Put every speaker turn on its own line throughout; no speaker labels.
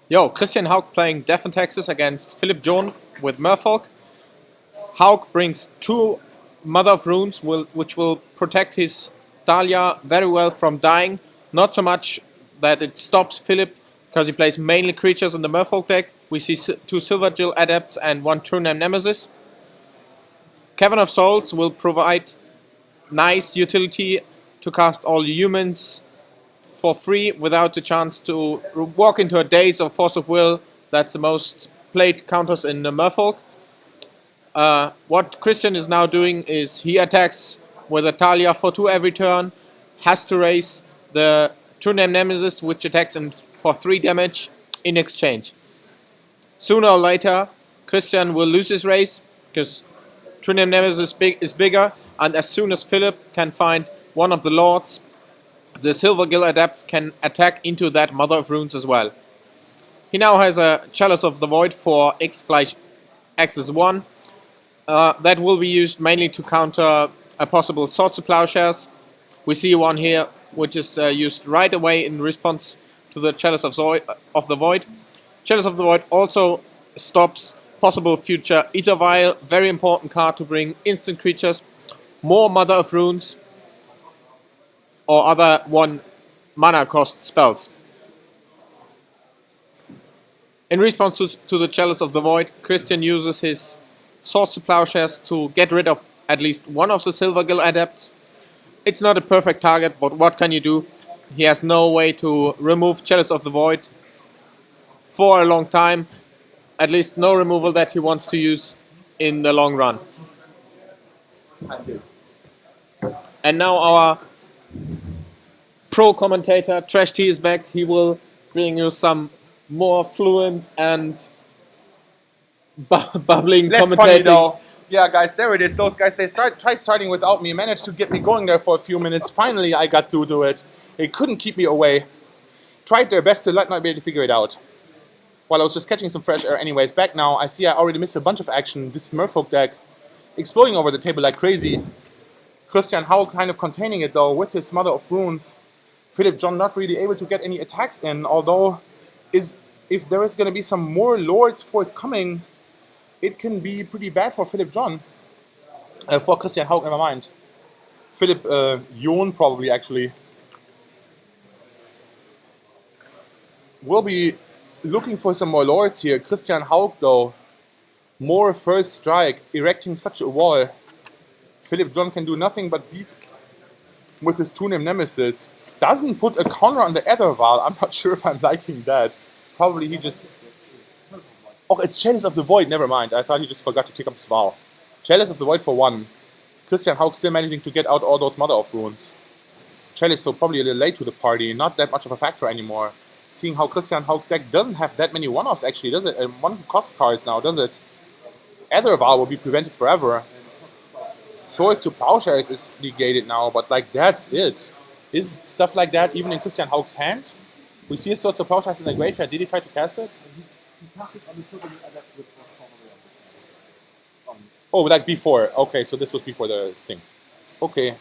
Yo, Christian Haug playing Death and Taxes against Philip John with Merfolk. Haug brings two Mother of Runes, which will protect his Dahlia very well from dying. Not so much that it stops Philip, because he plays mainly creatures in the Merfolk deck. We see two Silver Jill Adepts and one True Name Nemesis. Cavern of Souls will provide nice utility to cast all humans for free without the chance to walk into a Daze or Force of Will. That's the most played counters in the Merfolk. What Christian is now doing is he attacks with a Talia for 2 every turn, has to raise the True Name Nemesis, which attacks him for 3 damage in exchange. Sooner or later, Christian will lose his race because True Name Nemesis is bigger, and as soon as Philip can find one of the lords, the Silver Gill Adepts can attack into that Mother of Runes as well. He now has a Chalice of the Void for X is 1. That will be used mainly to counter a possible Swords to Plowshares. We see one here which is used right away in response to the Chalice of the Void. Chalice of the Void also stops possible future Ether Vial, very important card to bring instant creatures, more Mother of Runes, or other 1 mana cost spells. In response to the Chalice of the Void, Christian uses his Swords to Plowshares to get rid of at least one of the Silver Gill Adepts. It's not a perfect target, but what can you do? He has no way to remove Chalice of the Void for a long time. At least no removal that he wants to use in the long run. And now our pro commentator, Trash T, is back. He will bring you some more fluent and bubbling
Less
commentating.
funny though. Yeah, guys, there it is. Those guys, they tried starting without me, managed to get me going there for a few minutes. Finally, I got to do it. They couldn't keep me away. Tried their best to not be able to figure it out. While I was just catching some fresh air anyways. Back now, I see I already missed a bunch of action. This Merfolk deck exploding over the table like crazy. Christian Haug kind of containing it though with his Mother of Runes. Philip John not really able to get any attacks in, although if there is going to be some more lords forthcoming, it can be pretty bad for Philip John. For Christian Haug, never mind. Philip Jon probably actually will be looking for some more lords here. Christian Haug though, more first strike, erecting such a wall. Philip John can do nothing but beat with his True Name Nemesis. Doesn't put a counter on the Etherval. I'm not sure if I'm liking that. Probably he just... Oh, it's Chalice of the Void. Never mind. I thought he just forgot to take up Sval. Chalice of the Void for 1. Christian Haug still managing to get out all those Mother of Runes. Chalice, so probably a little late to the party. Not that much of a factor anymore. Seeing how Christian Haug's deck doesn't have that many one-offs actually, does it? And 1 cost cards now, does it? Etherval will be prevented forever. Swords to Plowshares is negated now, but like that's it. Is stuff like that even in Christian Haug's hand? We see his Swords to Plowshares in the graveyard. Did he try to cast it? Oh, like before. Okay, so this was before the thing. Okay.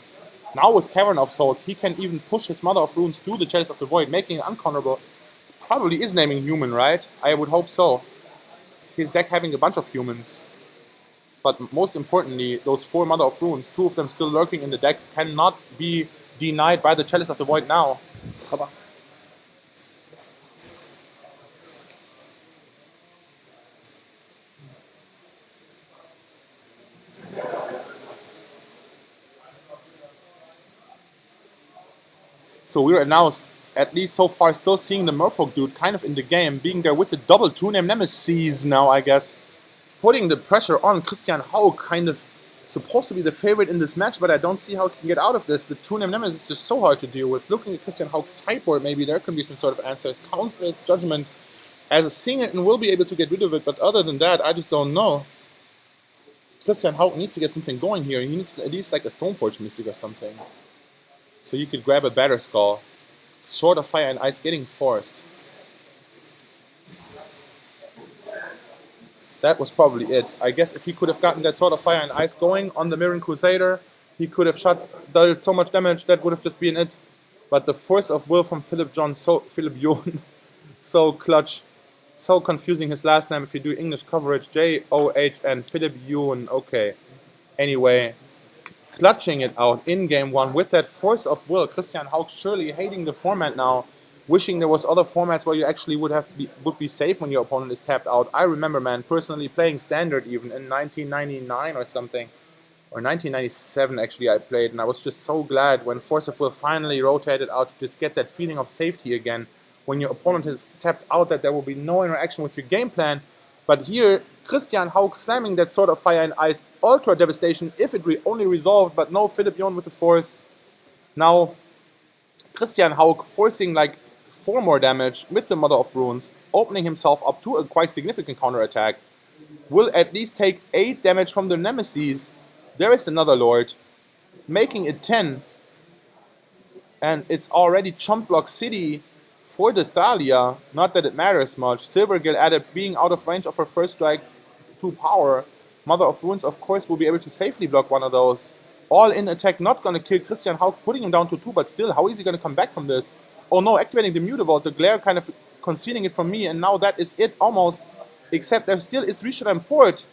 Now with Cavern of Souls, he can even push his Mother of Runes through the Chalice of the Void, making it uncounterable. Probably is naming human, right? I would hope so. His deck having a bunch of humans. But most importantly, those 4 Mother of Runes, 2 of them still lurking in the deck, cannot be denied by the Chalice of the Void now. So we are now, at least so far, still seeing the Merfolk dude kind of in the game, being there with the double True Name Nemesis now, I guess. Putting the pressure on Christian Haug, kind of supposed to be the favorite in this match, but I don't see how he can get out of this. The True Name Nemesis is just so hard to deal with. Looking at Christian Haug's sideboard, maybe there can be some sort of answers. Countless Judgment as a singleton will be able to get rid of it, but other than that, I just don't know. Christian Haug needs to get something going here. He needs at least like a Stoneforge Mystic or something. So you could grab a Batter Skull. Sword of Fire and Ice getting forced. That was probably it. I guess if he could have gotten that Sword of Fire and Ice going on the Mirran Crusader, he could have dealt so much damage, that would have just been it. But the Force of Will from Philip Jon, so clutch. So confusing his last name if you do English coverage. John Philip Yoon. Okay. Anyway, clutching it out in game one with that force of will. Christian Hauck surely hating the format now, wishing there was other formats where you actually would be safe when your opponent is tapped out. I remember, man, personally playing standard even in 1999 or something, or 1997 actually I played, and I was just so glad when force of will finally rotated out to just get that feeling of safety again. When your opponent is tapped out, that there will be no interaction with your game plan. But here, Christian Hauck slamming that sort of Fire and Ice Ultra Devastation if it only resolved, but no Philip Yoon with the force. Now, Christian Hauck forcing like 4 more damage with the Mother of Runes, opening himself up to a quite significant counterattack. Will at least take 8 damage from the Nemesis. There is another Lord, making it 10. And it's already Chump Block City for the Thalia. Not that it matters much. Silvergill added being out of range of her first strike to power. Mother of Runes, of course, will be able to safely block one of those. All-in attack not gonna kill Christian Hauck, putting him down to 2, but still, how is he gonna come back from this? Oh no, activating the Mutavault, the glare kind of concealing it from me, and now that is it almost. Except there still is Risha and Port.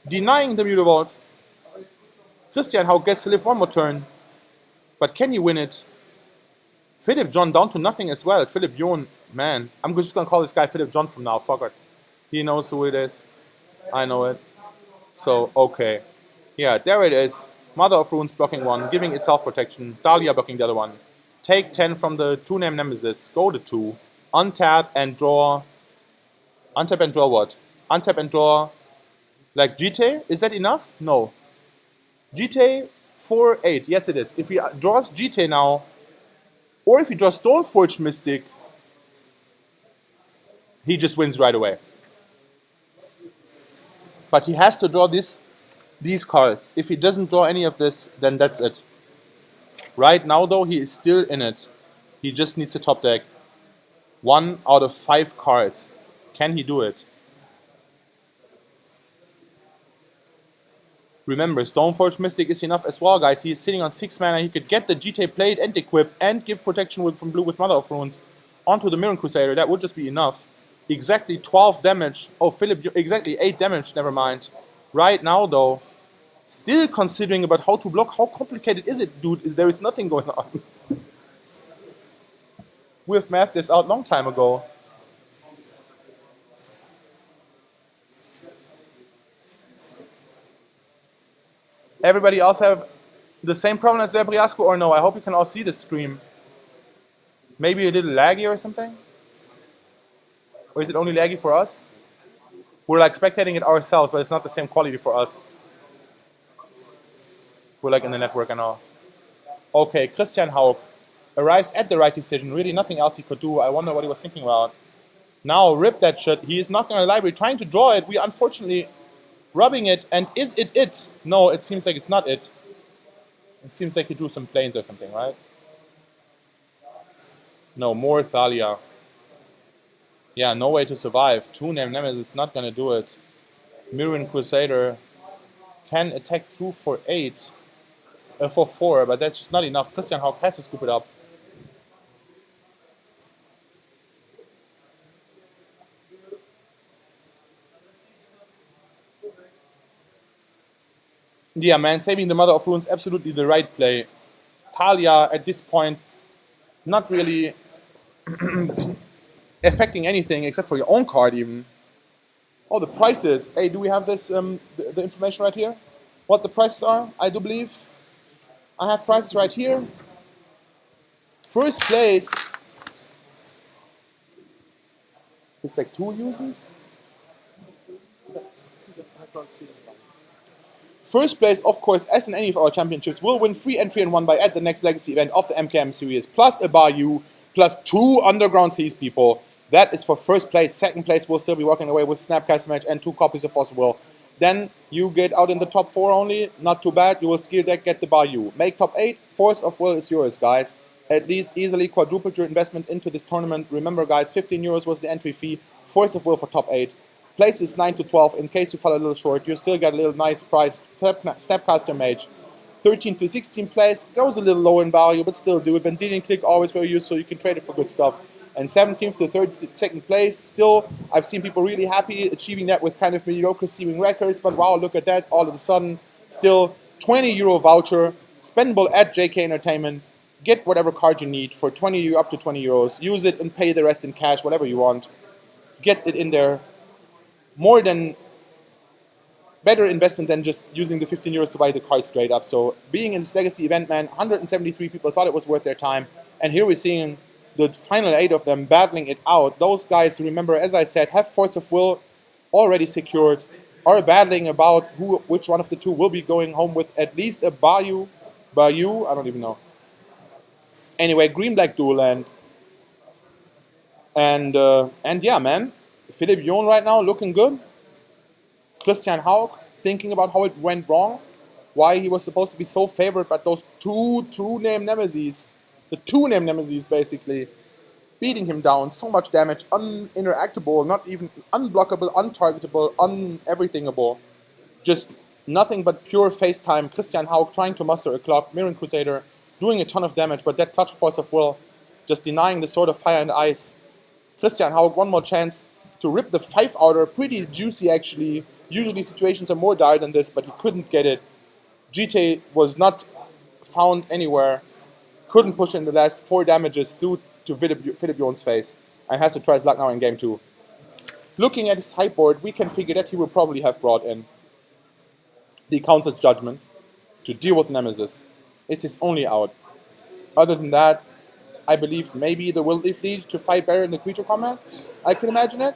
Denying the Mutavault. Christian Hauck gets to live one more turn. But can you win it? Philip John down to nothing as well. Philip Yoon, man. I'm just gonna call this guy Philip John from now. Fuck it. He knows who it is. I know it. So, okay. Yeah, there it is. Mother of Runes blocking one, giving itself protection. Dahlia blocking the other one. Take 10 from the 2-name Nemesis. Go to 2. Untap and draw. Untap and draw what? Untap and draw. Like GT? Is that enough? No. GT 4-8. Yes, it is. If he draws GT now, or if he draws Stoneforge Mystic, he just wins right away. But he has to draw these cards. If he doesn't draw any of this, then that's it. Right now, though, he is still in it. He just needs a top deck. 1 out of 5 cards. Can he do it? Remember, Stoneforge Mystic is enough as well, guys. He is sitting on 6 mana. He could get the GT Blade and equip and give protection from blue with Mother of Runes onto the Mirror Crusader. That would just be enough. Exactly 12 damage. Oh, Philip, exactly 8 damage, never mind. Right now, though, still considering about how to block. How complicated is it, dude? There is nothing going on. We've mathed this out long time ago. Everybody else have the same problem as Vebriasco or no? I hope you can all see the stream. Maybe a little laggy or something? Or is it only laggy for us? We're like spectating it ourselves, but it's not the same quality for us. We're like in the network and all. Okay, Christian Hauck arrives at the right decision. Really nothing else he could do. I wonder what he was thinking about. Now, rip that shit. He is knocking on the library, trying to draw it. We unfortunately rubbing it. And is it it? No, it seems like it's not it. It seems like he drew some planes or something, right? No, more Thalia. Yeah, no way to survive. 2-name Nemesis, not gonna do it. Mirren Crusader can attack through for 8. For 4, but that's just not enough. Christian Hauck has to scoop it up. Yeah, man, saving the Mother of Runes, absolutely the right play. Thalia, at this point, not really affecting anything except for your own card even. Oh, the prices. Hey, do we have this, the information right here? What the prices are? I do believe I have prices right here. First place is like 2 users. First place, of course, as in any of our championships, will win free entry and 1 buy at the next Legacy event of the MKM series, plus a Bayou, plus 2 Underground Seas people. That is for first place. Second place will still be walking away with Snapcaster Match and 2 copies of Force of Will. Then you get out in the top 4 only. Not too bad. You will skill deck, get the Bayou. Make top 8. Force of Will is yours, guys. At least easily quadruple your investment into this tournament. Remember, guys, 15 euros was the entry fee. Force of Will for top 8. Places 9 to 12. In case you fall a little short, you still get a little nice price. Snapcaster Mage. 13 to 16 place goes a little low in value, but still do it. Vendilion Click always very useful, so you can trade it for good stuff. and 17th to 32nd place. Still, I've seen people really happy achieving that with kind of mediocre seeming records, but wow, look at that, all of a sudden, still €20 voucher, spendable at JK Entertainment. Get whatever card you need for €20 up to €20. Use it and pay the rest in cash, whatever you want. Get it in there. More than better investment than just using the €15 to buy the card straight up. So being in this Legacy event, man, 173 people thought it was worth their time. And here we're seeing the final 8 of them battling it out. Those guys, remember, as I said, have Force of Will already secured, are battling about which one of the two will be going home with at least a Bayou, I don't even know. Anyway, green-black dual land. And yeah, man, Philipp Jon right now looking good. Christian Haug thinking about how it went wrong, why he was supposed to be so favored, but those two name nemesis, the two-name nemesis basically, beating him down, so much damage, uninteractable, not even unblockable, untargetable, uneverythingable. Just nothing but pure FaceTime. Christian Haug trying to muster a clock, Mirren Crusader, doing a ton of damage, but that clutch Force of Will, just denying the Sword of Fire and Ice. Christian Haug, one more chance to rip the 5-outer, pretty juicy actually. Usually situations are more dire than this, but he couldn't get it. GT was not found anywhere. Couldn't push in the last 4 damages due to Philipp Jon's face, and has to try his luck now in game 2. Looking at his sideboard, we can figure that he will probably have brought in the Council's Judgment to deal with Nemesis. It's his only out. Other than that, I believe maybe the Wildly Fleet to fight better in the creature combat. I can imagine it.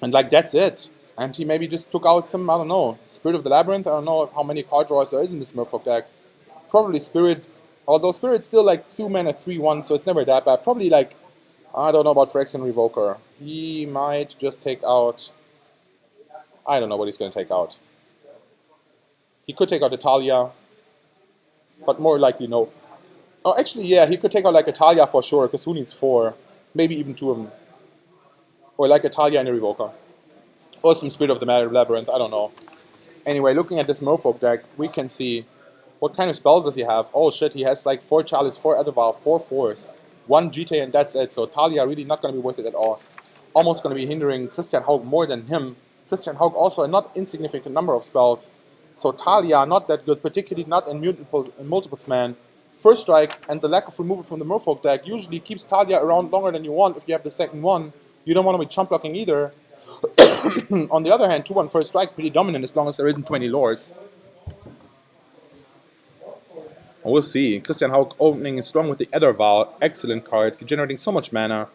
And like, that's it. And he maybe just took out some, I don't know, Spirit of the Labyrinth. I don't know how many card draws there is in this Merfolk deck. Probably Spirit. Although Spirit's still like 2 mana 3/1, so it's never that bad. Probably like, I don't know about Phyrexian Revoker. He might just take out, I don't know what he's going to take out. He could take out Italia, but more likely no. Oh, actually, yeah, he could take out like Italia for sure, because who needs 4? Maybe even 2 of them. Or like Italia and a Revoker. Or some Spirit of the Labyrinth, I don't know. Anyway, looking at this Merfolk deck, we can see what kind of spells does he have. Oh shit, he has like 4 Chalice, 4 Etherval, 4 Force, 1 GT, and that's it. So Talia really not going to be worth it at all. Almost going to be hindering Christian Haug more than him. Christian Haug also a not insignificant number of spells. So Talia not that good, particularly not in Multiples Man. First Strike and the lack of removal from the Merfolk deck usually keeps Talia around longer than you want if you have the second one. You don't want to be chump blocking either. On the other hand, 2/1 First Strike pretty dominant as long as there isn't 20 Lords. We'll see. Christian Haug opening is strong with the Etherval. Excellent card, generating so much mana.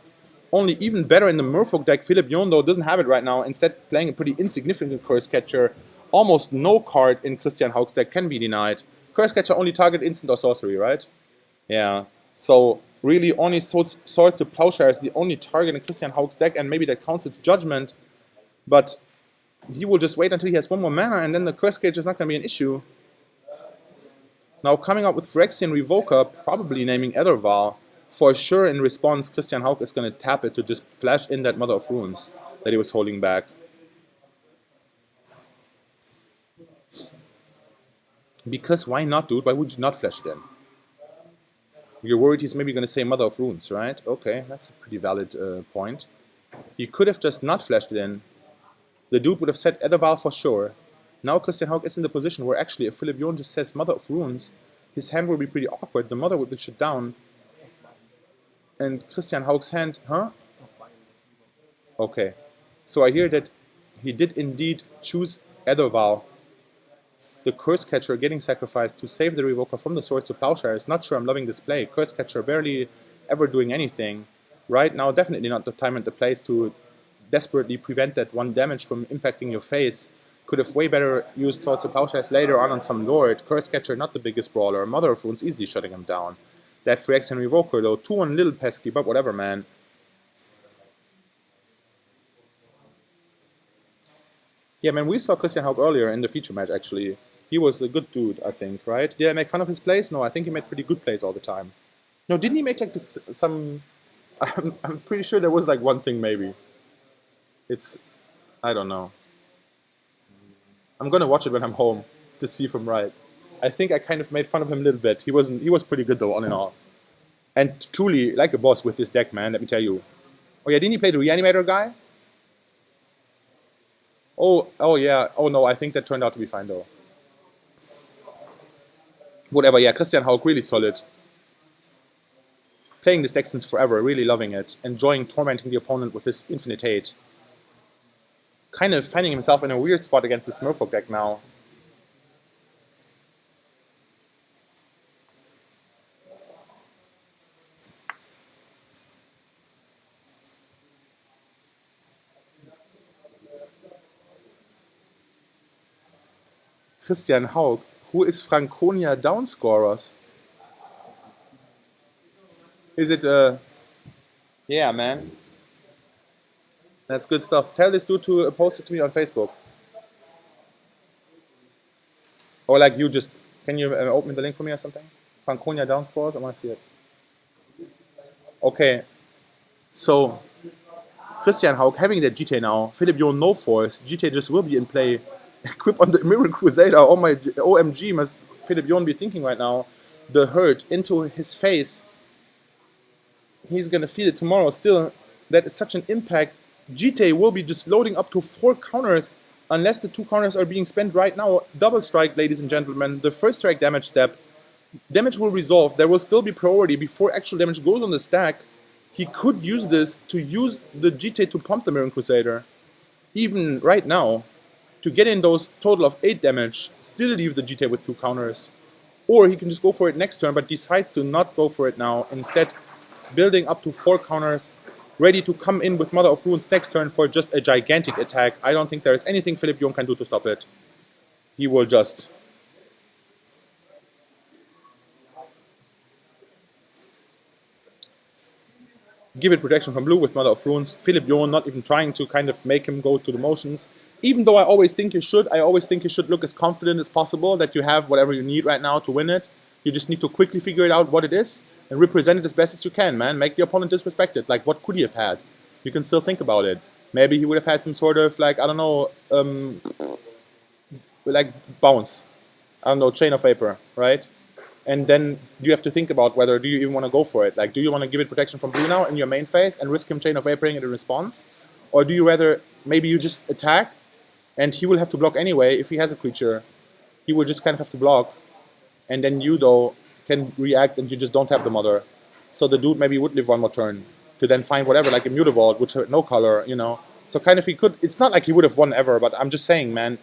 Only even better in the Merfolk deck. Philipp Jon, though, doesn't have it right now. Instead, playing a pretty insignificant Curse Catcher. Almost no card in Christian Haug's deck can be denied. Curse Catcher only target instant or sorcery, right? Yeah. So, really, only Swords to Plowshare is the only target in Christian Haug's deck, and maybe that counts its Judgment. But he will just wait until he has 1 more mana, and then the Curse Catcher is not going to be an issue. Now coming up with Phyrexian Revoker, probably naming Etherval. For sure in response, Christian Haug is going to tap it to just flash in that Mother of Runes that he was holding back. Because why not, dude? Why would you not flash it in? You're worried he's maybe going to say Mother of Runes, right? Okay, that's a pretty valid point. He could have just not flashed it in. The dude would have said Etherval for sure. Now Christian Haug is in the position where actually if Philipp Jon just says Mother of Runes, his hand will be pretty awkward. The Mother would be shut down. And Christian Haug's hand, huh? Okay. So I hear that he did indeed choose Etherval. The Curse Catcher getting sacrificed to save the Revoker from the Swords to Plowshares. Not sure I'm loving this play. Curse Catcher barely ever doing anything. Right now, definitely not the time and the place to desperately prevent that 1 damage from impacting your face. Could have way better used Swords to Plowshares later on some Lord. Curse Catcher not the biggest brawler. Mother of Runes easily shutting him down. That Phyrexian Revoker though, 2/1 little pesky, but whatever, man. Yeah, man, we saw Christian Haug earlier in the feature match, actually. He was a good dude, I think, right? Did I make fun of his plays? No, I think he made pretty good plays all the time. No, didn't he make like this, some... I'm pretty sure there was like one thing, maybe. It's... I don't know. I'm gonna watch it when I'm home to see if I'm right. I think I kind of made fun of him a little bit. He was pretty good though, all in all. And truly, like a boss with this deck, man, let me tell you. Oh yeah, didn't he play the Reanimator guy? Oh yeah. Oh no, I think that turned out to be fine though. Whatever, yeah, Christian Haug, really solid. Playing this deck since forever, really loving it. Enjoying tormenting the opponent with his infinite hate. Kind of finding himself in a weird spot against this Merfolk deck now. Christian Haug. Who is Franconia Downscorers? Is it Yeah, man. That's good stuff. Tell this dude to post it to me on Facebook. Or like you just... Can you open the link for me or something? Franconia Downscorers? I want to see it. Okay. So, Christian Haug having that GT now. Philip Jon no force. GT just will be in play. Equip on the Mirror Crusader. Oh my OMG, must Philip Jon be thinking right now. The hurt into his face. He's gonna feel it tomorrow. Still, that is such an impact. GT will be just loading up to 4 counters unless the 2 counters are being spent right now. Double strike, ladies and gentlemen. The first strike damage step. Damage will resolve. There will still be priority before actual damage goes on the stack. He could use this to use the GT to pump the Mirror Crusader. Even right now. To get in those total of 8 damage. Still leave the GT with 2 counters. Or he can just go for it next turn, but decides to not go for it now. Instead, building up to 4 counters, ready to come in with Mother of Runes next turn for just a gigantic attack. I don't think there is anything Philip Jon can do to stop it. He will just... give it protection from blue with Mother of Runes. Philip Jon not even trying to kind of make him go to the motions. Even though I always think you should, look as confident as possible that you have whatever you need right now to win it. You just need to quickly figure it out what it is and represent it as best as you can, man. Make the opponent disrespect it. Like, what could he have had? You can still think about it. Maybe he would have had some sort of, like, I don't know, like, bounce. I don't know, Chain of Vapor, right? And then you have to think about whether do you even want to go for it. Like, do you want to give it protection from blue now in your main phase and risk him Chain of Vaporing it in response? Or do you rather, maybe you just attack and he will have to block anyway if he has a creature. He will just kind of have to block. And then you, though, can react and you just don't have the Mother. So the dude maybe would live 1 more turn to then find whatever, like a Mutavault, which hurt no color, you know. So kind of he could, it's not like he would have won ever, but I'm just saying, man,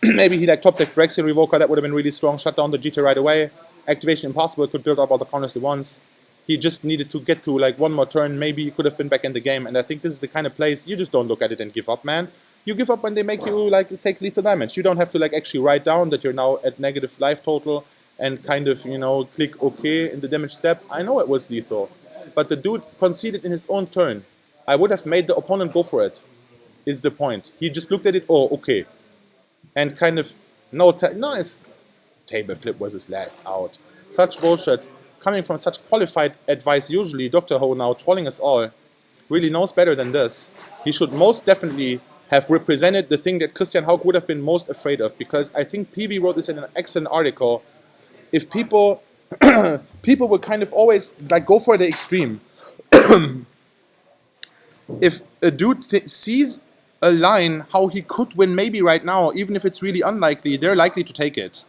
maybe he like top deck Phyrexian Revoker, that would have been really strong, shut down the GT right away. Activation impossible, could build up all the counters at once. He just needed to get to like 1 more turn, maybe he could have been back in the game, and I think this is the kind of place you just don't look at it and give up, man. You give up when they make you like take lethal damage. You don't have to like actually write down that you're now at negative life total and kind of, you know, click OK in the damage step. I know it was lethal, but the dude conceded in his own turn. I would have made the opponent go for it, is the point. He just looked at it, oh, okay. And kind of, nice table flip was his last out. Such bullshit. Coming from such qualified advice, usually Dr. Ho now trolling us all, really knows better than this. He should most definitely have represented the thing that Christian Haug would have been most afraid of, because I think PV wrote this in an excellent article. If people people will kind of always like go for the extreme. If a dude sees a line how he could win maybe right now, even if it's really unlikely, they're likely to take it.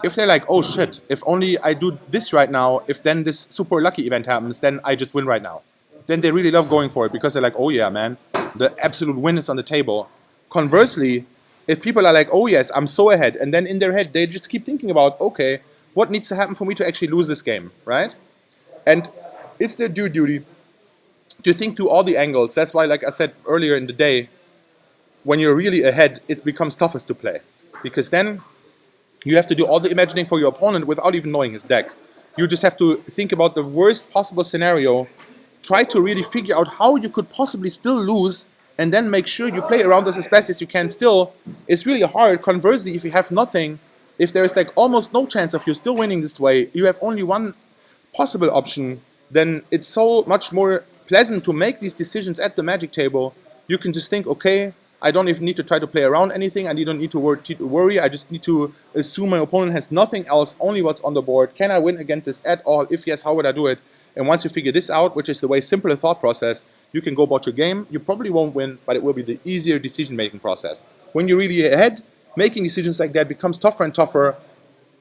If they're like, oh shit, if only I do this right now, if then this super lucky event happens, then I just win right now. Then they really love going for it because they're like, oh yeah, man, the absolute win is on the table. Conversely, if people are like, oh yes, I'm so ahead, and then in their head they just keep thinking about, okay, what needs to happen for me to actually lose this game, right? And it's their duty to think through all the angles. That's why, like I said earlier in the day, when you're really ahead, it becomes toughest to play. Because then you have to do all the imagining for your opponent without even knowing his deck. You just have to think about the worst possible scenario, try to really figure out how you could possibly still lose, and then make sure you play around this as best as you can still. It's really hard. Conversely, if you have nothing, if there is like almost no chance of you still winning this way, you have only one possible option, then it's so much more pleasant to make these decisions at the Magic table. You can just think, okay, I don't even need to try to play around anything. I don't need to worry. I just need to assume my opponent has nothing else, only what's on the board. Can I win against this at all? If yes, how would I do it? And once you figure this out, which is the way simpler thought process, you can go about your game. You probably won't win, but it will be the easier decision-making process. When you're really ahead, making decisions like that becomes tougher and tougher.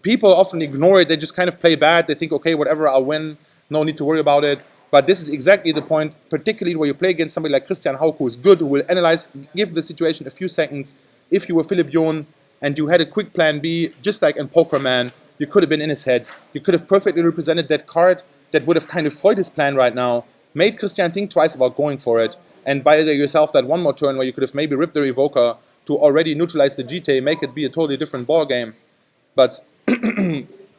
People often ignore it. They just kind of play bad. They think, okay, whatever, I'll win. No need to worry about it. But this is exactly the point, particularly where you play against somebody like Christian Hauck, who is good, who will analyze, give the situation a few seconds. If you were Philipp John and you had a quick plan B, just like in Poker Man, you could have been in his head. You could have perfectly represented that card that would have kind of foiled his plan right now, made Christian think twice about going for it, and buy yourself that one more turn where you could have maybe ripped the Revoker to already neutralize the GT, make it be a totally different ball game. But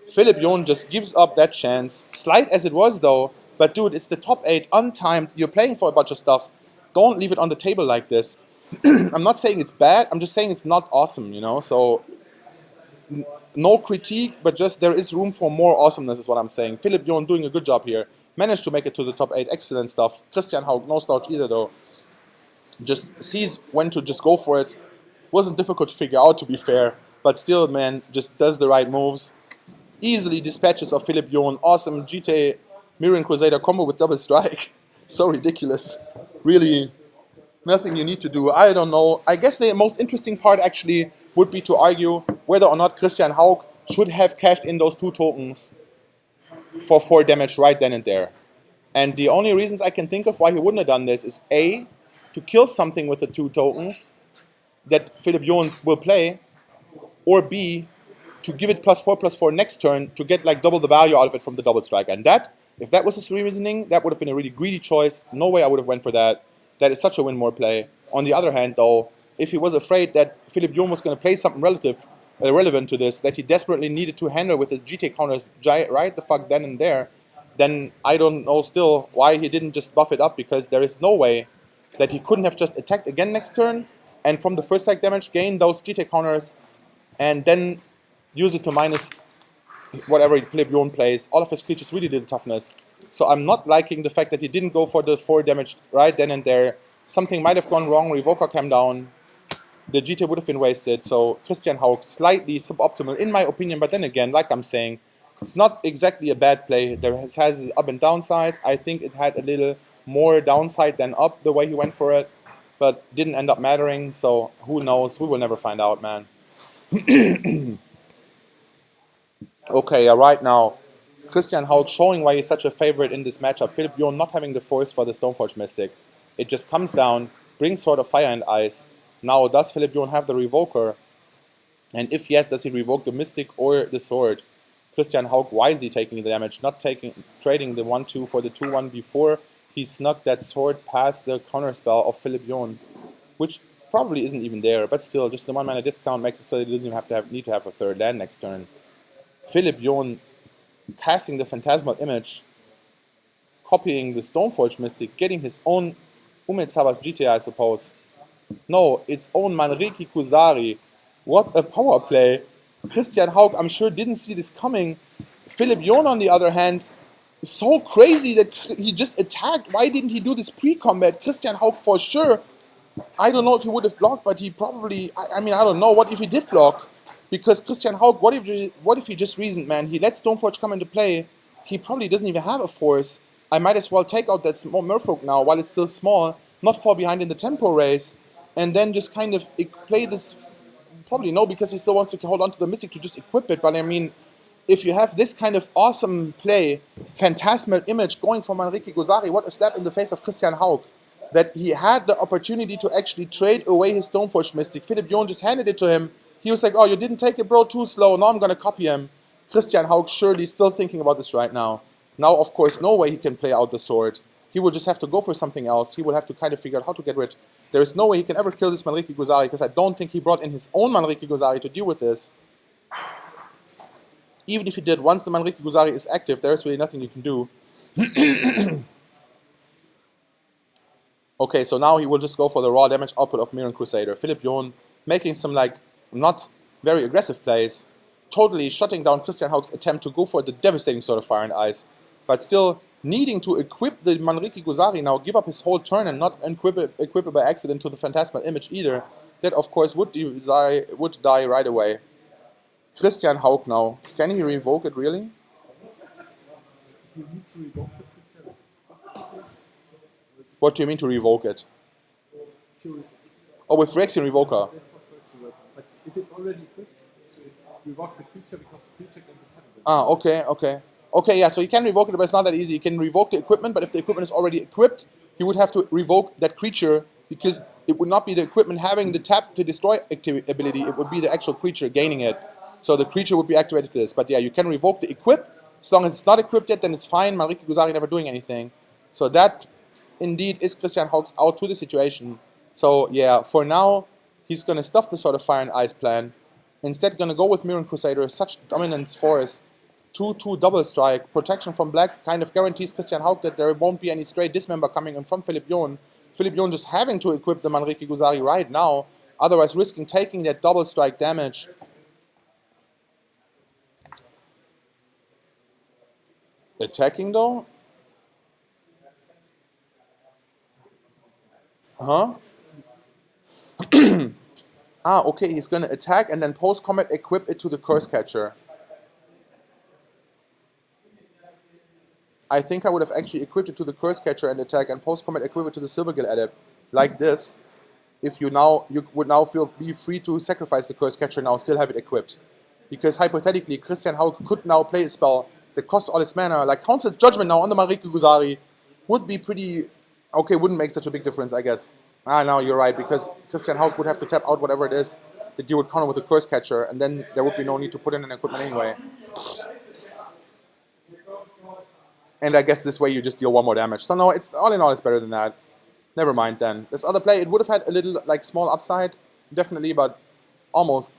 Philipp John just gives up that chance. Slight as it was, though. But dude, it's the top 8, untimed. You're playing for a bunch of stuff. Don't leave it on the table like this. I'm not saying it's bad. I'm just saying it's not awesome, you know? So, no critique, but just there is room for more awesomeness is what I'm saying. Philipp John doing a good job here. Managed to make it to the top 8. Excellent stuff. Christian Hauck, no slouch either, though. Just sees when to just go for it. Wasn't difficult to figure out, to be fair. But still, man, just does the right moves. Easily dispatches of Philipp John. Awesome GT Mirroring Crusader combo with double strike. So ridiculous. Really, nothing you need to do. I don't know. I guess the most interesting part actually would be to argue whether or not Christian Hauck should have cashed in those 2 tokens for 4 damage right then and there. And the only reasons I can think of why he wouldn't have done this is A, to kill something with the 2 tokens that Philipp John will play, or B, to give it +4/+4 next turn to get like double the value out of it from the double strike. And that, if that was his reasoning, that would have been a really greedy choice. No way I would have went for that. That is such a win-more play. On the other hand, though, if he was afraid that Philipp John was going to play something relevant to this, that he desperately needed to handle with his GT counters right the fuck then and there, then I don't know still why he didn't just buff it up, because there is no way that he couldn't have just attacked again next turn and from the first strike damage gain those GT counters and then use it to minus whatever Philipp John plays. All of his creatures really did toughness. So I'm not liking the fact that he didn't go for the 4 damage right then and there. Something might have gone wrong, Revoker came down, the GT would have been wasted. So Christian Hauck, slightly suboptimal in my opinion, but then again, like I'm saying, it's not exactly a bad play. There has its up and downsides. I think it had a little more downside than up the way he went for it, but didn't end up mattering, so who knows, we will never find out, man. Okay, right now, Christian Hauck showing why he's such a favorite in this matchup. Philipp John not having the force for the Stoneforge Mystic. It just comes down, brings Sword of Fire and Ice. Now, does Philipp John have the Revoker? And if yes, does he revoke the Mystic or the Sword? Christian Hauck wisely taking the damage, not trading the 1-2 for the 2-1 before he snuck that sword past the counterspell of Philipp John, which probably isn't even there, but still, just the 1 mana discount makes it so that he doesn't even need to have a 3rd land next turn. Philipp John casting the Phantasmal Image, copying the Stoneforge Mystic, getting his own Umezawa's GTA, I suppose. No, its own Manriki Kusari. What a power play. Christian Hauck, I'm sure, didn't see this coming. Philipp John, on the other hand, is so crazy that he just attacked. Why didn't he do this pre-combat? Christian Hauck, for sure. I don't know if he would have blocked, but he probably... I mean, I don't know. What if he did block? Because Christian Hauck, what if he just reasoned, man? He let Stoneforge come into play. He probably doesn't even have a force. I might as well take out that small Merfolk now while it's still small, not fall behind in the tempo race, and then just kind of play this... Probably no, because he still wants to hold on to the Mystic to just equip it. But I mean, if you have this kind of awesome play, Phantasmal Image going for Manriki Gozari, what a slap in the face of Christian Hauck. That he had the opportunity to actually trade away his Stoneforge Mystic. Philipp John just handed it to him. He was like, oh, you didn't take it, bro, too slow. Now I'm going to copy him. Christian Hauck surely still thinking about this right now. Now, of course, no way he can play out the sword. He will just have to go for something else. He will have to kind of figure out how to get rid. There is no way he can ever kill this Manriki Gozari, because I don't think he brought in his own Manriki Gozari to deal with this. Even if he did, once the Manriki Gozari is active, there is really nothing you can do. Okay, so now he will just go for the raw damage output of Mirren Crusader. Philipp John making some, like, not very aggressive plays, totally shutting down Christian Hauck's attempt to go for the devastating Sword of Fire and Ice, but still needing to equip the Manriki Gozari now, give up his whole turn and not equip it by accident to the Phantasmal Image either. That, of course, would die right away. Christian Hauck now. Can he revoke it, really?
He needs to revoke
What do you mean to revoke it? Oh, with Phyrexian Revoker.
But if it's already equipped, revoke the creature because the creature gets attacked.
Ah, okay, yeah, so you can revoke it, but it's not that easy. You can revoke the equipment, but if the equipment is already equipped, you would have to revoke that creature because it would not be the equipment having the tap to destroy ability, it would be the actual creature gaining it. So the creature would be activated to this. But yeah, you can revoke the equip. As long as it's not equipped yet, then it's fine. Manriki Guzari never doing anything. So that indeed is Christian Hauck's out to the situation. So yeah, for now, he's going to stuff the sort of Fire and Ice plan. Instead, going to go with Mirren Crusader, such dominance force. 2-2 double strike, protection from black kind of guarantees Christian Hauck that there won't be any stray dismember coming in from Philipp Jon. Philipp Jon just having to equip the Manriki Guzari right now, otherwise risking taking that double strike damage. Attacking though? Huh? Ah, okay, he's gonna attack and then post-combat equip it to the Curse Catcher. I think I would have actually equipped it to the Curse Catcher and attack and post-combat equip it to the Silvergill Adept. Like this. If you would now be free to sacrifice the Curse Catcher and now still have it equipped. Because hypothetically, Christian Hauck could now play a spell that costs all his mana, like Council's Judgment now on the Manriki Guzari, would be pretty... Okay, wouldn't make such a big difference, I guess. Ah, no, you're right, because Christian Hauck would have to tap out whatever it is that you would counter with the Curse Catcher, and then there would be no need to put in an equipment anyway. And I guess this way you just deal one more damage. So no, it's all in all, it's better than that. Never mind then. This other play, it would have had a little, like, small upside, definitely, but almost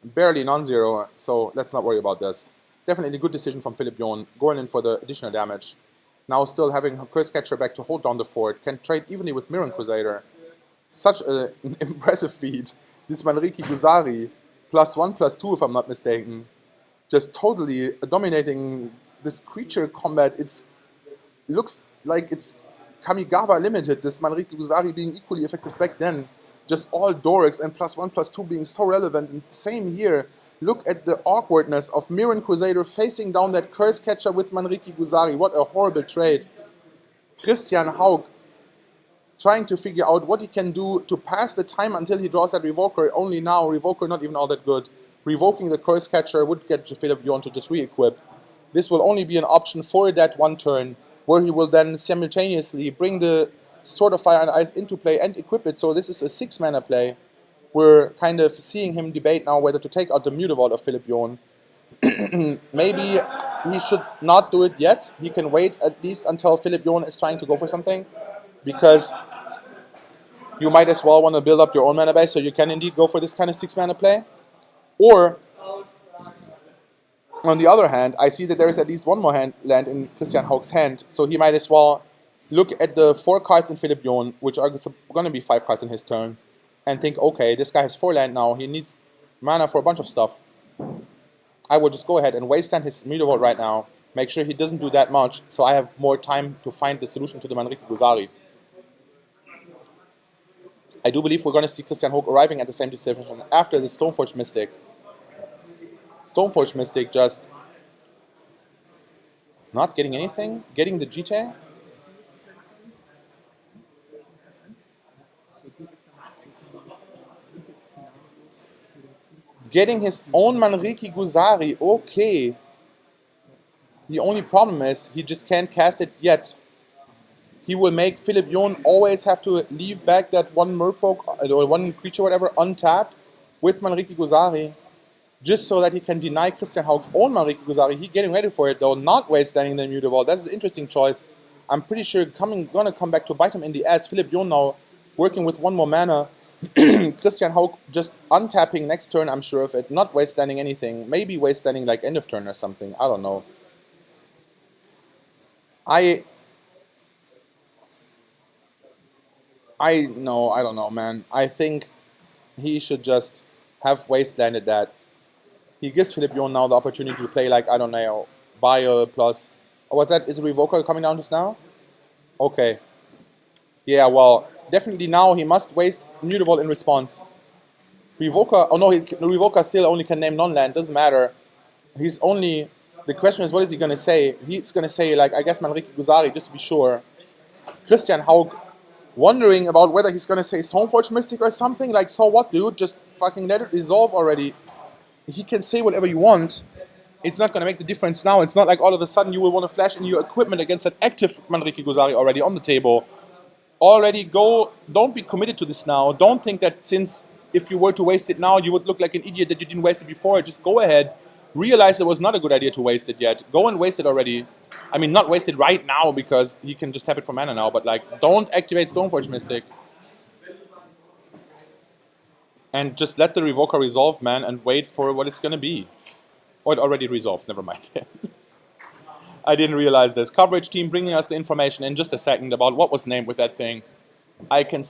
barely non-zero, so let's not worry about this. Definitely a good decision from Philipp Jon, going in for the additional damage. Now still having her Curse Catcher back to hold down the fort, can trade evenly with Mirren Crusader. Such an impressive feat. This Manriki Guzari, +1/+2 if I'm not mistaken. Just totally dominating this creature combat. It looks like it's Kamigawa limited, this Manriki Guzari being equally effective back then. Just all Dorics and +1/+2 being so relevant. And same here. Look at the awkwardness of Mirren Crusader facing down that Curse Catcher with Manriki Guzari. What a horrible trade. Christian Hauck trying to figure out what he can do to pass the time until he draws that Revoker. Only now, Revoker not even all that good. Revoking the Curse Catcher would get Philipp Jon to just re-equip. This will only be an option for that one turn, where he will then simultaneously bring the Sword of Fire and Ice into play and equip it. So this is a 6-mana play. We're kind of seeing him debate now whether to take out the Mutavault of Philipp Jon. Maybe he should not do it yet. He can wait at least until Philipp Jon is trying to go for something, because you might as well want to build up your own mana base, so you can indeed go for this kind of 6-mana play. Or, on the other hand, I see that there is at least one more land in Christian Hauck's hand, so he might as well look at the 4 cards in Philipp Jon, which are going to be 5 cards in his turn, and think, okay, this guy has 4 land now, he needs mana for a bunch of stuff. I will just go ahead and wasteland his Mutavault right now, make sure he doesn't do that much, so I have more time to find the solution to the Manriki Guzari. I do believe we're going to see Christian Hauck arriving at the same decision after the Stoneforge Mystic. Stoneforge Mystic just not getting anything, getting the GT. Getting his own Manriki Guzari, okay. The only problem is he just can't cast it yet. He will make Philipp Jon always have to leave back that one Merfolk or one creature, whatever, untapped with Manriki Guzari, just so that he can deny Christian Hauck's own Manriki Guzari. He getting ready for it though, not wastanding the Mutavault. That's an interesting choice. I'm pretty sure gonna come back to bite him in the ass. Philipp Jon now working with one more mana. Christian Hauck just untapping next turn, I'm sure of it. Not wastanding anything. Maybe wastanding like end of turn or something. I don't know. I don't know, man. I think he should just have wastelanded that. He gives Philipp Jon now the opportunity to play like, I don't know, Bio plus... Oh, what's that? Is a Revoker coming down just now? Okay. Yeah, well, definitely now he must waste Mutavault in response. Revoker... Oh no, Revoker still only can name non-land. Doesn't matter. He's only... The question is, what is he going to say? He's going to say, like, I guess Manriki Guzari, just to be sure. Christian Haug wondering about whether he's gonna say Stoneforge Mystic or something. Like, so what, dude? Just fucking let it resolve already. He can say whatever you want. It's not gonna make the difference now. It's not like all of a sudden you will want to flash in your equipment against an active Manriki Guzari already on the table. Already go, don't be committed to this now. Don't think that since if you were to waste it now, you would look like an idiot that you didn't waste it before. Just go ahead. Realize it was not a good idea to waste it yet. Go and waste it already. I mean, not waste it right now because he can just tap it for mana now, but like, don't activate Stoneforge Mystic. And just let the Revoker resolve, man, and wait for what it's gonna be. Oh, it already resolved, never mind. I didn't realize this. Coverage team bringing us the information in just a second about what was named with that thing. I can...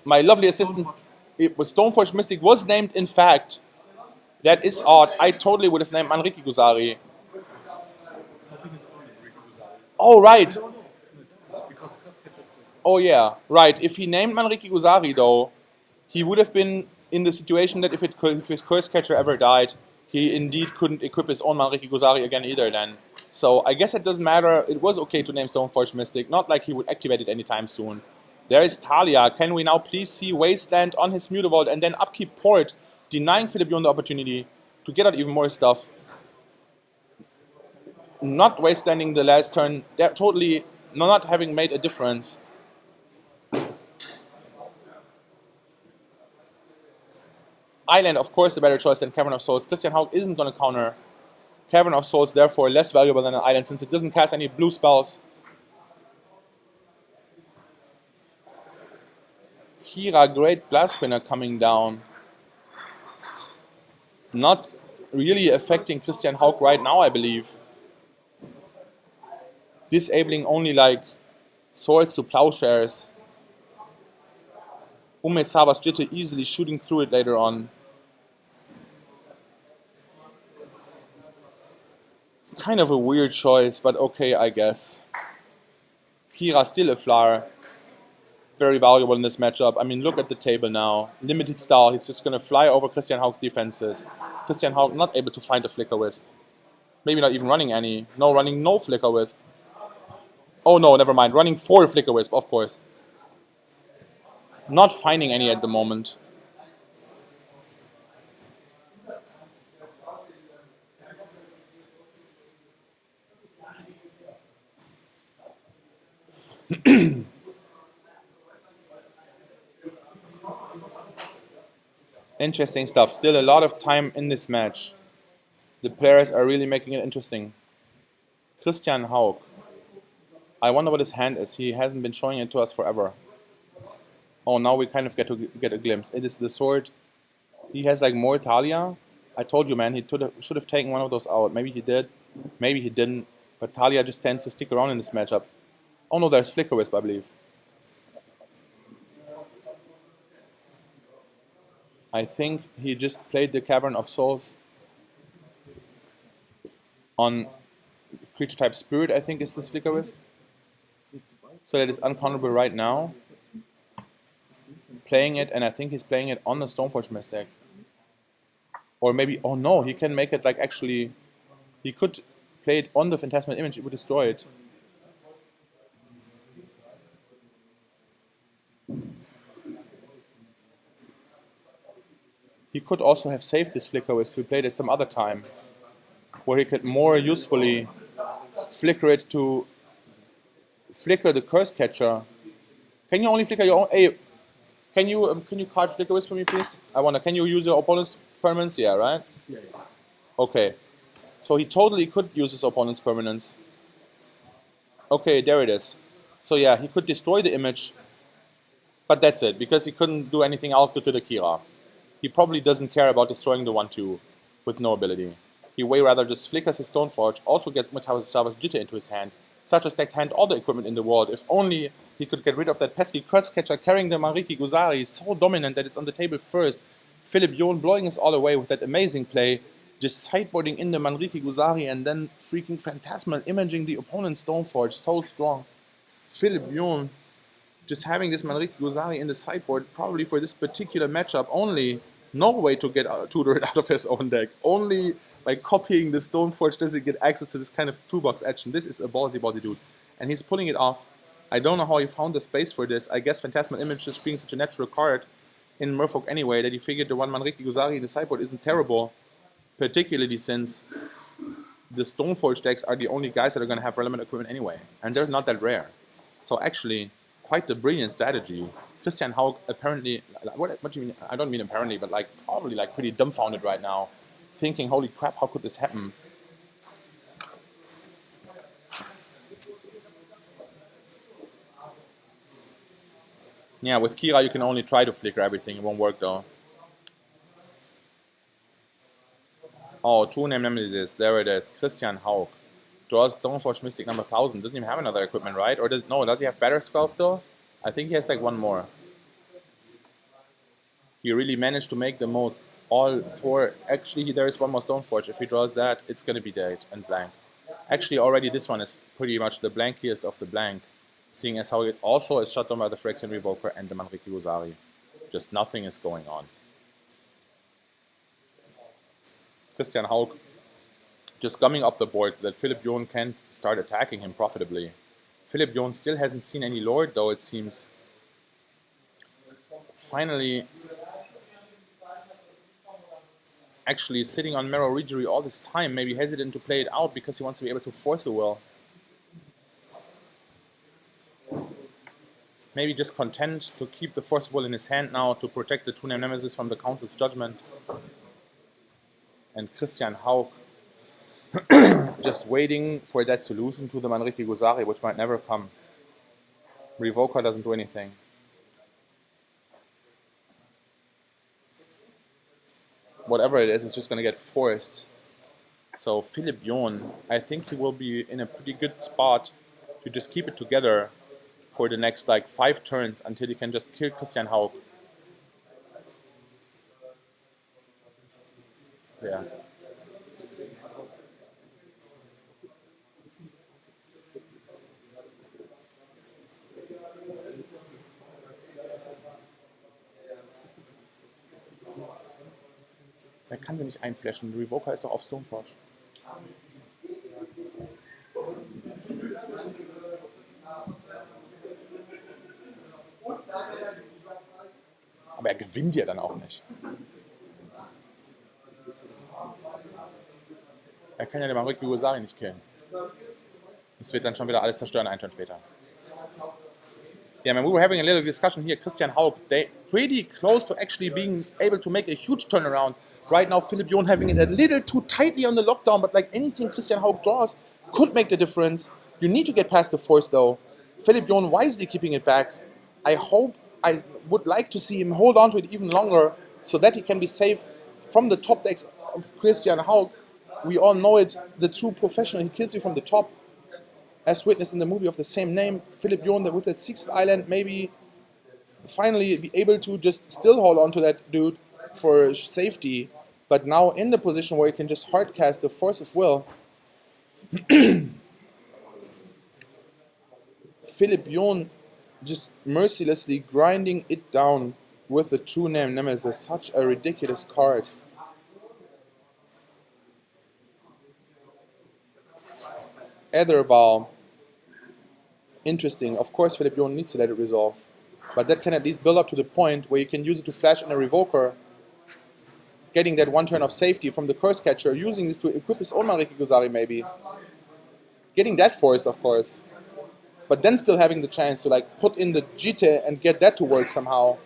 my lovely assistant... It was Stoneforge Mystic was named, in fact. That is odd. I totally would have named Manriki Guzari. Oh, right. Oh, yeah. Right. If he named Manriki Guzari, though, he would have been in the situation that if his Curse Catcher ever died, he indeed couldn't equip his own Manriki Guzari again either then. So I guess it doesn't matter. It was okay to name Stoneforge Mystic. Not like he would activate it anytime soon. There is Talia. Can we now please see Wasteland on his Mutavault and then upkeep Port, denying Philip Youn the opportunity to get out even more stuff. Not Wastelanding the last turn. They're totally not having made a difference. Island, of course, the better choice than Cavern of Souls. Christian Haug isn't going to counter Cavern of Souls, therefore less valuable than an Island since it doesn't cast any blue spells. Kira, great Blast Spinner coming down. Not really affecting Christian Haug right now, I believe. Disabling only like swords to plowshares. Umetsawa's Jitter easily shooting through it later on. Kind of a weird choice, but okay, I guess. Kira still a flower. Very valuable in this matchup. I mean, look at the table now. Limited style. He's just going to fly over Christian Haug's defenses. Christian Haug not able to find a Flicker Wisp. Maybe not even running any. No, running no Flicker Wisp. Oh no, never mind. Running 4 Flicker Wisp, of course. Not finding any at the moment. Interesting stuff. Still a lot of time in this match. The players are really making it interesting. Christian Haug. I wonder what his hand is. He hasn't been showing it to us forever. Oh, now we kind of get a glimpse. It is the sword. He has like more Talia. I told you, man, he should have taken one of those out. Maybe he did. Maybe he didn't. But Talia just tends to stick around in this matchup. Oh no, there's Flicker Wisp, I believe. I think he just played the Cavern of Souls on creature type Spirit, I think is this Flicker Wisp. So that is uncounterable right now. Playing it, and I think he's playing it on the Stoneforge Mystic. Or maybe, oh no, he can make it like actually, he could play it on the Phantasmal Image, it would destroy it. He could also have saved this Flicker Wisp, we played it some other time, where he could more usefully flicker it to flicker the Curse Catcher. Can you only flicker your own? Hey, can you card Flicker Wisp for me, please? I wonder, can you use your opponent's permanents? Yeah, right?
Yeah.
Okay. So he totally could use his opponent's permanents. Okay, there it is. So yeah, he could destroy the image, but that's it, because he couldn't do anything else to the Kira. He probably doesn't care about destroying the 1-2 with no ability. He way rather just flickers his Stoneforge, also gets Umetsawa's Jitter into his hand. Such a stacked hand, all the equipment in the world. If only he could get rid of that pesky Curse Catcher carrying the Manriki Guzari, so dominant that it's on the table first. Philip Youn blowing us all away with that amazing play, just sideboarding in the Manriki Guzari and then freaking Phantasmal imaging the opponent's Stoneforge, so strong. Philip Youn just having this Manriki Guzari in the sideboard, probably for this particular matchup only. No way to get tutored out of his own deck. Only by copying the Stoneforge does he get access to this kind of toolbox action. This is a ballsy dude. and he's pulling it off. I don't know how he found the space for this. I guess Phantasmal Image just being such a natural card in Merfolk anyway, that he figured the one Manriki Guzari in the sideboard isn't terrible, particularly since the Stoneforge decks are the only guys that are going to have relevant equipment anyway, and they're not that rare. So actually, quite the brilliant strategy. Christian Haug apparently, what do you mean? I don't mean apparently, but like probably like pretty dumbfounded right now, thinking, holy crap, how could this happen? Yeah, with Kira you can only try to flicker everything, it won't work though. Oh, True Name Nemesis, there it is, Christian Haug. Draws Stoneforge Mystic number 1000, doesn't even have another equipment, right? Or does he have better spells still? I think he has like one more. He really managed to make the most. All four, actually there is one more Stoneforge, if he draws that, it's gonna be dead and blank. Actually already this one is pretty much the blankiest of the blank, seeing as how it also is shut down by the Phyrexian Revoker and the Manriki Guzari. Just nothing is going on. Christian Haug just coming up the board so that Philip Yohn can't start attacking him profitably. Philip Yohn still hasn't seen any Lord though, it seems. Finally, actually sitting on Marrow Regery all this time, maybe hesitant to play it out because he wants to be able to force the will. Maybe just content to keep the Force Will in his hand now to protect the Two Name Nemesis from the Council's judgment. And Christian Haug just waiting for that solution to the Manriki Guzari, which might never come. Revoker doesn't do anything. Whatever it is, it's just going to get forced. So Philip Yohn, I think he will be in a pretty good spot to just keep it together for the next like 5 turns until he can just kill Christian Haug. Yeah. Er kann sie nicht einflashen. Revoker ist doch auf Stoneforge. Aber er gewinnt ja dann auch nicht. Er kann ja den Manriki Guzari nicht killen. Das wird dann schon wieder alles zerstören, einen Turn später. Yeah, man, we were having a little discussion here. Christian Haug, they pretty close to actually being able to make a huge turnaround. Right now, Philip Yohn having it a little too tightly on the lockdown, but like anything Christian Haug draws could make the difference. You need to get past the force though. Philip Yohn wisely keeping it back. I would like to see him hold on to it even longer so that he can be safe from the top decks of Christian Haug. We all know it, the true professional, he kills you from the top. As witnessed in the movie of the same name, Philip Yohn with that 6th island maybe finally be able to just still hold on to that dude for safety, but now in the position where he can just hardcast the Force of Will. Philip Yohn just mercilessly grinding it down with the True Name Nemesis, such a ridiculous card. Etherval. Interesting. Of course, Philip Yohn needs to let it resolve. But that can at least build up to the point where you can use it to flash in a Revoker, getting that 1 turn of safety from the Curse Catcher, using this to equip his own Manriki Guzari maybe. Getting that forced, of course. But then still having the chance to like put in the Jite and get that to work somehow.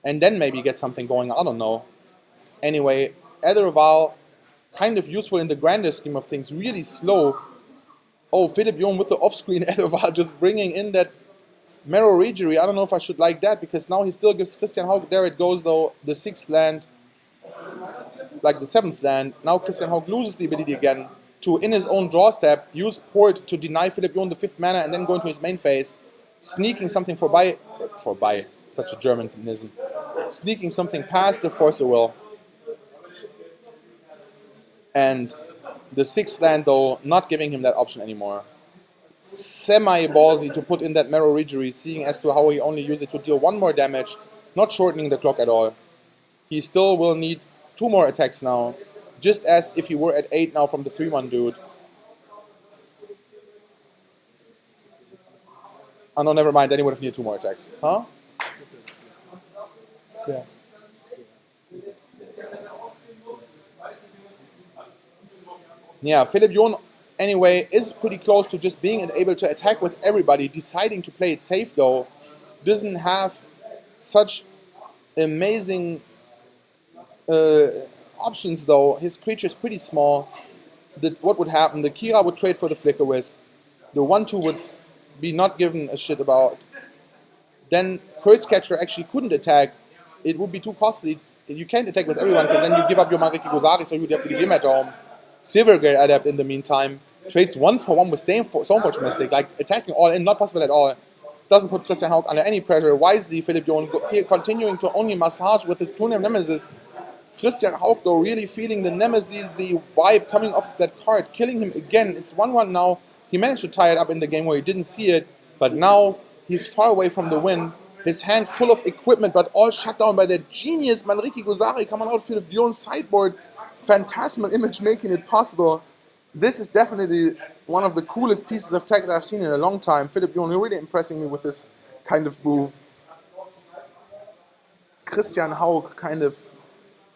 And then maybe get something going, I don't know. Anyway, Etherval, kind of useful in the grander scheme of things, really slow. Oh, Philip Yohn with the off-screen Etherval just bringing in that Marrow Regery. I don't know if I should like that, because now he still gives Christian Haug, there it goes though, the 6th land, like the 7th land. Now Christian Haug loses the ability again to, in his own draw step, use Port to deny Philip Yohn the 5th mana and then go into his main phase, sneaking something forbye, such a Germanism, sneaking something past the Force of Will. And the 6th land though, not giving him that option anymore. Semi-ballsy to put in that Marrow Regery, seeing as to how he only used it to deal 1 more damage, not shortening the clock at all. He still will need 2 more attacks now, just as if he were at 8 now from the 3-1 dude. Oh no, never mind. Then he would have needed 2 more attacks. Huh? Yeah. Yeah, Philip Jon, anyway, is pretty close to just being able to attack with everybody. Deciding to play it safe, though, doesn't have such amazing uh, options, though. His creature is pretty small. What would happen? The Kira would trade for the Flicker Wisp. The 1-2 would be not given a shit about. Then Curse Catcher actually couldn't attack. It would be too costly. You can't attack with everyone because then you give up your Mariki Gozari, so you'd have to give him at home. Silvergate Adept in the meantime trades 1-for-1 with Stoneforge Mystic, like attacking all in, not possible at all. Doesn't put Christian Haug under any pressure. Wisely, Philip Jon continuing to only massage with his Tuner Nemesis. Christian Haug, though, really feeling the Nemesis vibe coming off of that card, killing him again. It's 1-1 now. He managed to tie it up in the game where he didn't see it, but now he's far away from the win. His hand full of equipment, but all shut down by that genius Manriki Gozari coming out of Philip Jon's sideboard. Phantasmal Image making it possible. This is definitely one of the coolest pieces of tech that I've seen in a long time. Philip Jon really impressing me with this kind of move. Christian Haug kind of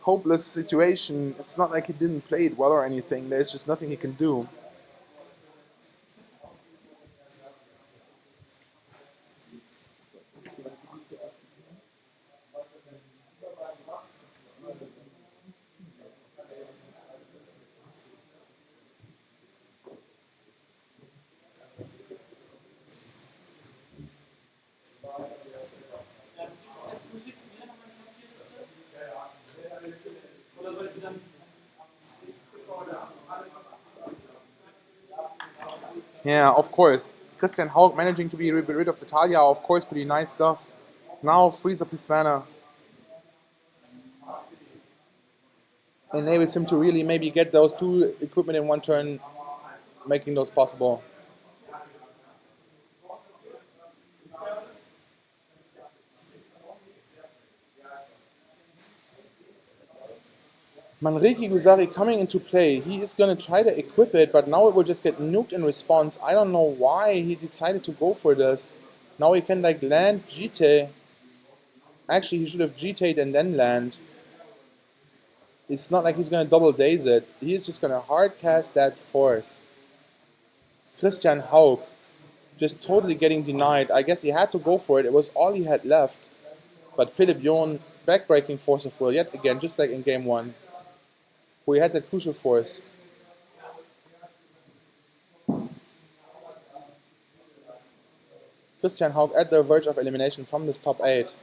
hopeless situation. It's not like he didn't play it well or anything. There's just nothing he can do. Yeah, of course. Christian Haug managing to be rid of the Talia, of course, pretty nice stuff. Now frees up his mana. Enables him to really maybe get those 2 equipment in 1 turn, making those possible. Manriki Gozari coming into play. He is going to try to equip it, but now it will just get nuked in response. I don't know why he decided to go for this. Now he can like land GT. Actually, he should have GT'd and then land. It's not like he's going to double daze it. He's just going to hard cast that force. Christian Haug just totally getting denied. I guess he had to go for it. It was all he had left. But Philip Jon backbreaking Force of Will yet again, just like in game 1. Where he had that crucial force. Christian Haug at the verge of elimination from this top 8.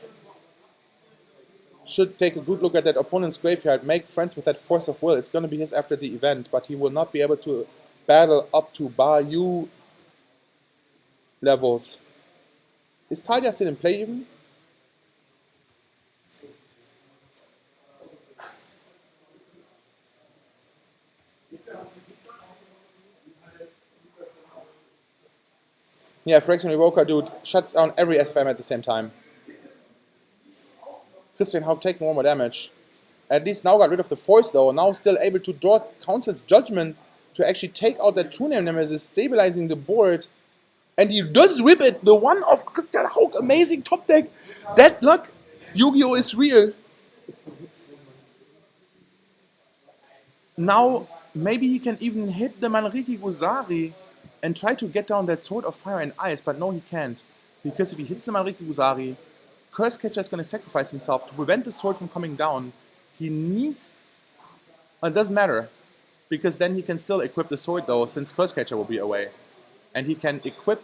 Should take a good look at that opponent's graveyard, make friends with that Force of Will. It's going to be his after the event, but he will not be able to battle up to Bayou levels. Is Talia still in play even? Yeah, Phyrexian Revoker, dude, shuts down every SFM at the same time. Christian Haug taking 1 more damage. At least now got rid of the force though. Now still able to draw Council's Judgment to actually take out that two-name Nemesis, stabilizing the board. And he does rip it. The one of Christian Haug, amazing top deck. That luck, Yu-Gi-Oh! Is real. Now, maybe he can even hit the Manriki Gozari and try to get down that Sword of Fire and Ice, but no, he can't. Because if he hits the Manriki Gozari, Curse Catcher is going to sacrifice himself to prevent the sword from coming down. He needs... It doesn't matter, because then he can still equip the sword though, since Curse Catcher will be away. And he can equip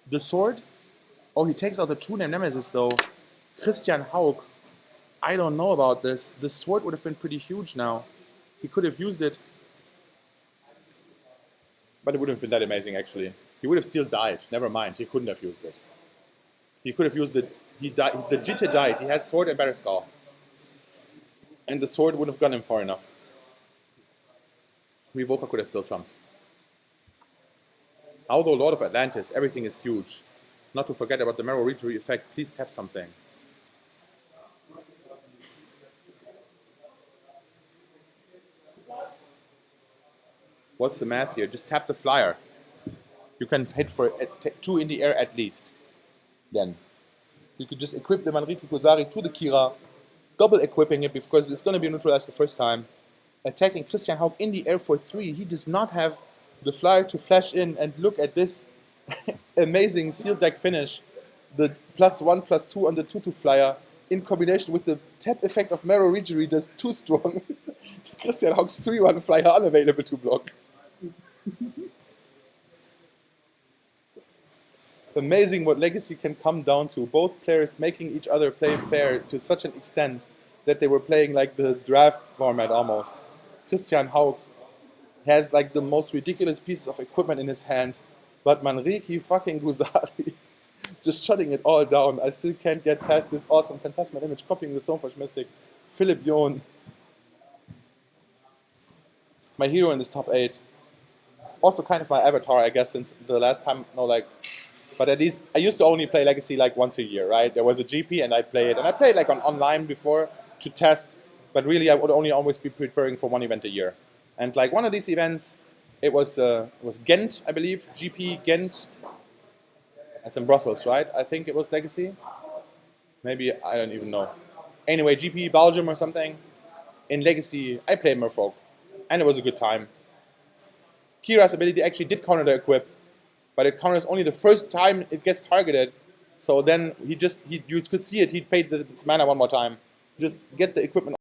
the sword. Oh, he takes out the two-name Nemesis though. Christian Haug. I don't know about this. The sword would have been pretty huge now. He could have used it. But it wouldn't have been that amazing actually. He would have still died. Never mind, he couldn't have used it. He could have used it. He died. The Jitte died. He has sword and Battle Skull. And the sword wouldn't have gone him far enough. Revoker could have still trumped. Although Lord of Atlantis, everything is huge. Not to forget about the Marrow Rejury effect, please tap something. What's the math here? Just tap the flyer. You can hit for 2 in the air at least. then. You could just equip the Manriki Kozari to the Kira, double equipping it because it's going to be neutralized the first time. Attacking Christian Haug in the air for 3. He does not have the flyer to flash in, and look at this amazing sealed deck finish. The +1/+2 on the 2/2 flyer in combination with the tap effect of Marrow Regery does too strong. Christian Haug's 3/1 flyer unavailable to block. Amazing what Legacy can come down to. Both players making each other play fair to such an extent that they were playing like the draft format almost. Christian Haug has like the most ridiculous pieces of equipment in his hand, but Manriki fucking Guzari just shutting it all down. I still can't get past this awesome Phantasmal image copying the Stoneforge Mystic. Philip Yohn, my hero in this top 8. Also kind of my avatar, I guess, since the last time, but at least I used to only play Legacy like once a year, right? There was a GP and I played like on online before to test, but really I would only always be preparing for one event a year. And like one of these events, it was Ghent, I believe, GP Ghent. That's in Brussels, right? I think it was Legacy. Maybe, I don't even know. Anyway, GP Belgium or something. In Legacy, I played Merfolk, and it was a good time. Kira's ability actually did counter the equip, but it counters only the first time it gets targeted. So then you could see it, he paid this mana one more time. Just get the equipment